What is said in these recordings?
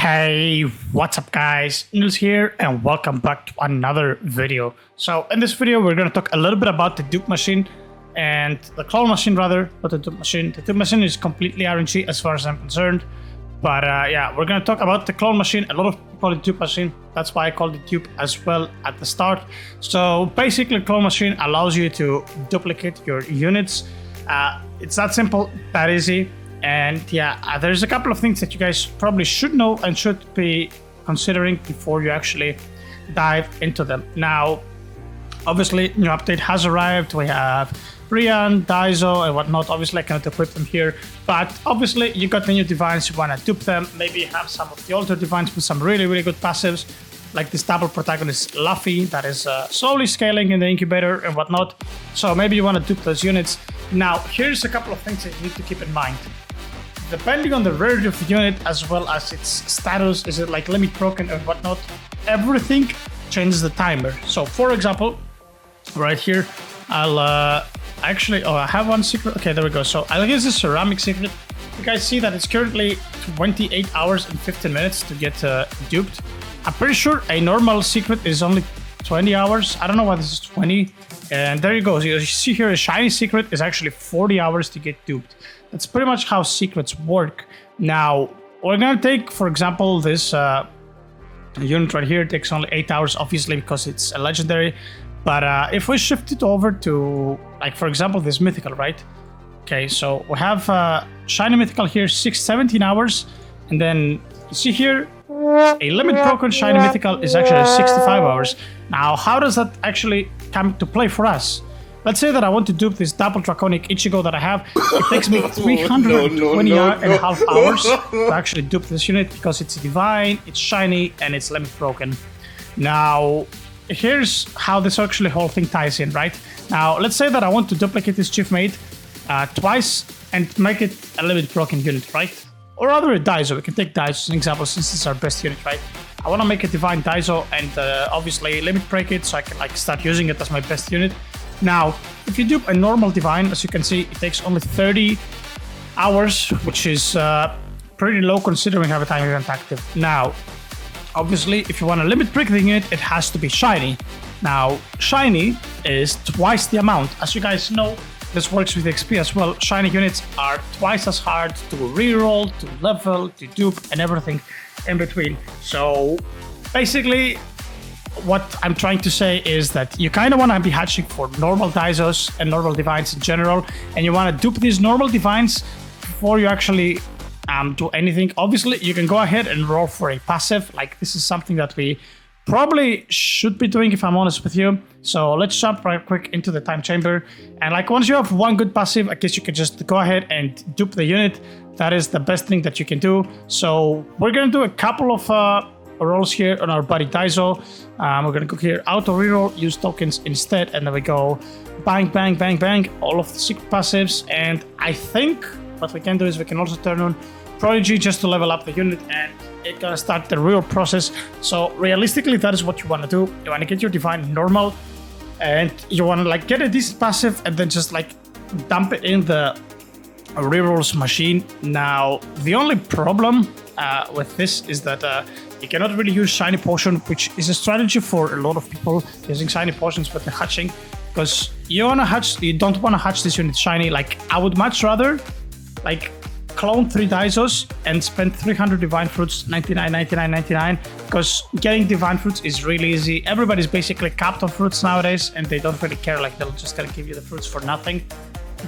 Hey, what's up guys, Nils here and welcome back to another video. So in this video we're going to talk a little bit about the dupe machine and the clone machine rather, not the dupe machine. The dupe machine is completely RNG as far as I'm concerned. But yeah, we're going to talk about the clone machine. A lot of people call it dupe machine. That's why I called it dupe as well at the start. So basically clone machine allows you to duplicate your units. It's that simple, that easy. And yeah, there's a couple of things that you guys probably should know and should be considering before you actually dive into them. Now, obviously, new update has arrived. We have Rian, Daiso, and whatnot. Obviously, I cannot equip them here, but obviously, you got the new divines. You want to dupe them. Maybe you have some of the older divines with some really, really good passives, like this double protagonist Luffy that is slowly scaling in the incubator and whatnot. So maybe you want to dupe those units. Now, here's a couple of things that you need to keep in mind. Depending on the rarity of the unit as well as its status, is it like limit broken or whatnot, everything changes the timer. So for example, right here, I'll actually, I have one secret. Okay, there we go. So I'll use this ceramic secret. You guys see that it's currently 28 hours and 15 minutes to get duped. I'm pretty sure a normal secret is only 20 hours. I don't know why this is 20. And there you go. So you see here, a shiny secret is actually 40 hours to get duped. That's pretty much how secrets work. Now, we're gonna take, for example, this unit right here. It takes only 8 hours, obviously, because it's a legendary. But if we shift it over to, like, for example, this mythical, right? Okay, so we have shiny mythical here, 17 hours. And then you see here, a limit broken shiny mythical is actually 65 hours. Now, how does that actually come to play for us? Let's say that I want to dupe this double draconic Ichigo that I have. It takes me 320 and a half hours to actually dupe this unit because it's divine, it's shiny, and it's limit broken. Now, here's how this actually whole thing ties in, right? Now, let's say that I want to duplicate this chief mate twice and make it a limit broken unit, right? Or rather a Daiso. We can take Daiso as an example since it's our best unit, right? I want to make a divine Daiso and obviously limit break it so I can like start using it as my best unit. Now, if you dupe a normal divine, as you can see, it takes only 30 hours, which is pretty low considering how the time event active. Now, obviously, if you want to limit break the unit, it has to be shiny. Now, shiny is twice the amount. As you guys know, this works with XP as well. Shiny units are twice as hard to reroll, to level, to dupe, and everything in between. So, basically, what I'm trying to say is that you kind of want to be hatching for normal Daisos and normal divines in general, and you want to dupe these normal divines before you actually do anything. Obviously, you can go ahead and roll for a passive. Like, this is something that we probably should be doing if I'm honest with you. So let's jump right quick into the time chamber. And like once you have one good passive, I guess you can just go ahead and dupe the unit. That is the best thing that you can do. So we're going to do a couple of rolls here on our buddy Daiso. We're going to go here, auto reroll, use tokens instead. And then we go bang, bang, bang, bang, all of the secret passives. And I think what we can do is we can also turn on Prodigy just to level up the unit and it's gonna start the real process. So realistically, that is what you want to do. You want to get your divine normal and you want to like get a decent passive and then just like dump it in the rerolls machine. Now, the only problem with this is that you cannot really use shiny potion, which is a strategy for a lot of people using shiny potions with the hatching, because you don't want to hatch this unit shiny. Like, I would much rather like clone 3 Daisos and spend 300 divine fruits, 99, 99, 99, because getting divine fruits is really easy. Everybody's basically capped on fruits nowadays and they don't really care. Like, they'll just gonna give you the fruits for nothing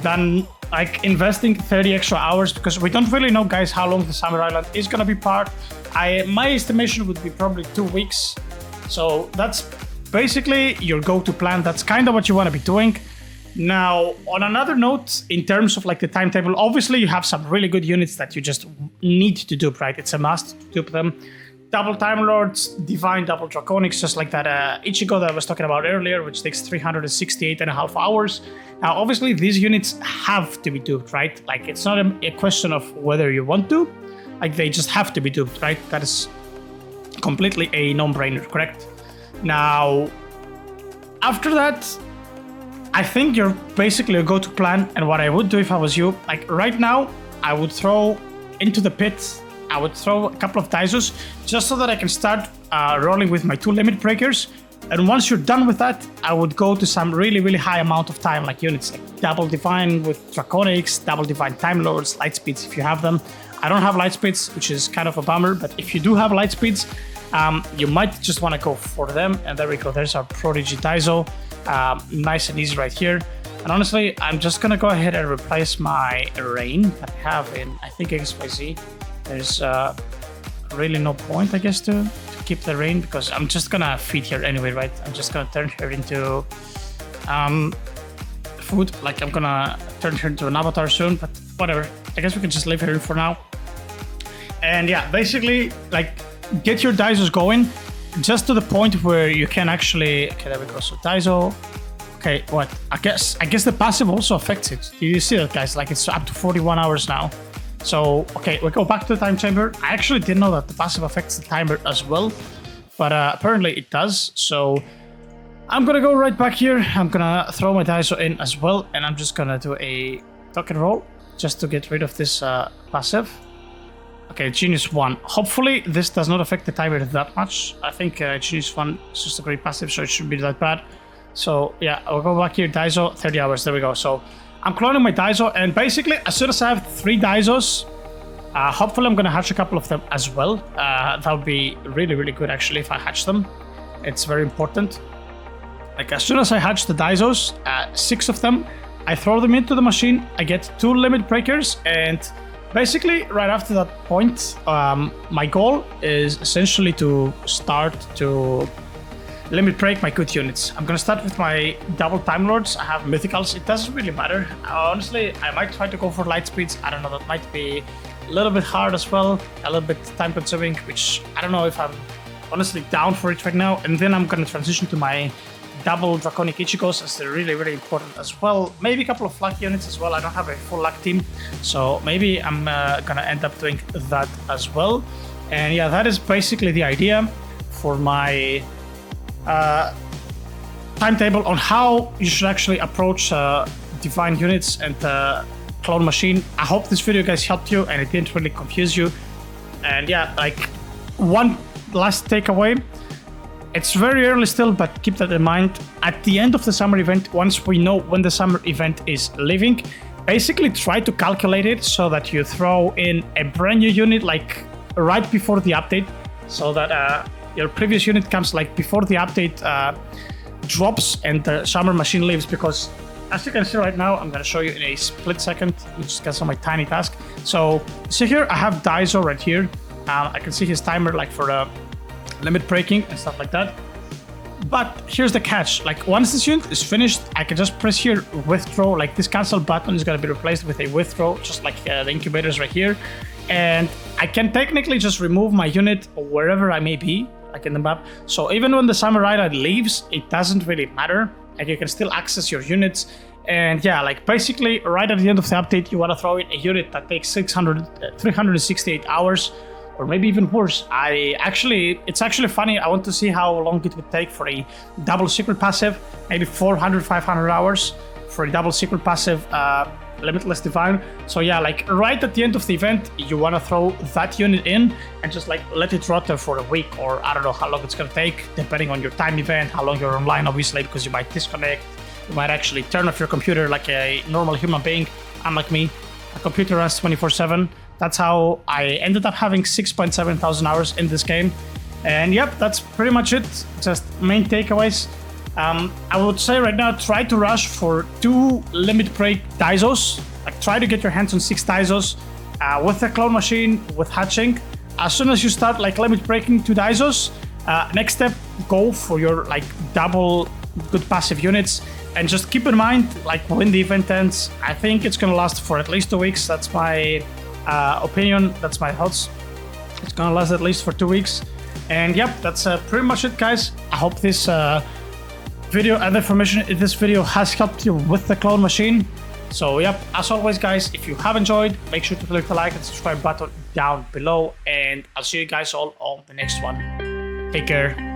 than like investing 30 extra hours, because we don't really know, guys, how long the Summer Island is gonna be part. My estimation would be probably 2 weeks. So that's basically your go-to plan. That's kind of what you want to be doing. Now, on another note, in terms of like the timetable, obviously you have some really good units that you just need to dupe, right? It's a must to dupe them. Double Time Lords, Divine Double Draconics, just like that Ichigo that I was talking about earlier, which takes 368 and a half hours. Now, obviously these units have to be duped, right? Like, it's not a question of whether you want to, like they just have to be duped, right? That is completely a no-brainer, correct? Now, after that, I think you're basically a go-to plan, and what I would do if I was you, like right now, I would throw into the pit I would throw a couple of Daisos just so that I can start rolling with my 2 limit breakers. And once you're done with that, I would go to some really, really high amount of time, like units like Double Divine with Draconics, Double Divine Time Lords, Light Speeds if you have them. I don't have Light Speeds, which is kind of a bummer, but if you do have Light Speeds, you might just want to go for them. And there we go, there's our Prodigy Daiso. Nice and easy right here. And honestly, I'm just gonna go ahead and replace my Rain that I have in, I think, XYZ. There's really no point, I guess, to keep the Rain, because I'm just gonna feed here anyway, right? I'm just gonna turn her into food. Like, I'm gonna turn her into an avatar soon, but whatever. I guess we can just leave her in for now. And yeah, basically, like, get your Daisos going just to the point where you can actually... Okay, there we go. So Daiso... Okay, what? I guess the passive also affects it. Do you see that, guys? Like, it's up to 41 hours now. So, okay, we go back to the time chamber. I actually didn't know that the passive affects the timer as well, but apparently it does. So I'm gonna go right back here. I'm gonna throw my Daiso in as well, and I'm just gonna do a token roll just to get rid of this passive. Okay, Genius 1. Hopefully this does not affect the timer that much. I think Genius 1 is just a great passive, so it shouldn't be that bad. So yeah, I'll go back here, Daiso, 30 hours, there we go. So I'm cloning my Daiso, and basically as soon as I have 3 Daisos, hopefully I'm gonna hatch a couple of them as well. That would be really, really good actually if I hatch them. It's very important. Like, as soon as I hatch the Daisos, 6 of them, I throw them into the machine, I get 2 limit breakers, and basically right after that point, my goal is essentially to start to limit break my good units. I'm gonna start with my double Time Lords. I have Mythicals, it doesn't really matter. Honestly, I might try to go for Light Speeds. I don't know, that might be a little bit hard as well, a little bit time consuming, which I don't know if I'm honestly down for it right now. And then I'm gonna transition to my double Draconic Ichigos, as they're really, really important as well. Maybe a couple of luck units as well. I don't have a full luck team, so maybe I'm gonna end up doing that as well. And yeah, that is basically the idea for my timetable on how you should actually approach divine units and clone machine. I hope this video, guys, helped you and it didn't really confuse you. And yeah, like, one last takeaway. It's very early still, but keep that in mind. At the end of the summer event, once we know when the summer event is leaving, basically try to calculate it so that you throw in a brand new unit like right before the update, so that your previous unit comes like before the update drops and the summer machine leaves. Because as you can see right now, I'm going to show you in a split second. Let me just get on my tiny task. So see here, I have Daiso right here. I can see his timer like for limit breaking and stuff like that. But here's the catch. Like, once this unit is finished, I can just press here withdraw. Like, this cancel button is going to be replaced with a withdraw, just like the incubators right here. And I can technically just remove my unit wherever I may be, like in the map. So even when the samurai leaves, it doesn't really matter. Like, you can still access your units. And yeah, like, basically right at the end of the update, you want to throw in a unit that takes 368 hours, or maybe even worse. It's actually funny. I want to see how long it would take for a double secret passive, maybe 400, 500 hours for a double secret passive, Limitless Divine. So yeah, like, right at the end of the event, you want to throw that unit in and just like let it rot there for a week, or I don't know how long it's going to take, depending on your time event, how long you're online, obviously, because you might disconnect, you might actually turn off your computer like a normal human being. Unlike me, a computer runs 24/7. That's how I ended up having 6.7 thousand hours in this game. And yep, that's pretty much it. Just main takeaways. I would say right now, try to rush for 2 limit break Daisos. Like, try to get your hands on 6 Daisos with the clone machine, with hatching. As soon as you start like limit breaking 2 Daisos, next step, go for your like double good passive units. And just keep in mind, like, when the event ends, I think it's gonna last for at least 2 weeks. That's my opinion, that's my thoughts. It's gonna last at least for 2 weeks. And yep, that's pretty much it, guys. I hope this video and information in this video has helped you with the clone machine. So yep, as always, guys, if you have enjoyed, make sure to click the like and subscribe button down below, and I'll see you guys all on the next one. Take care.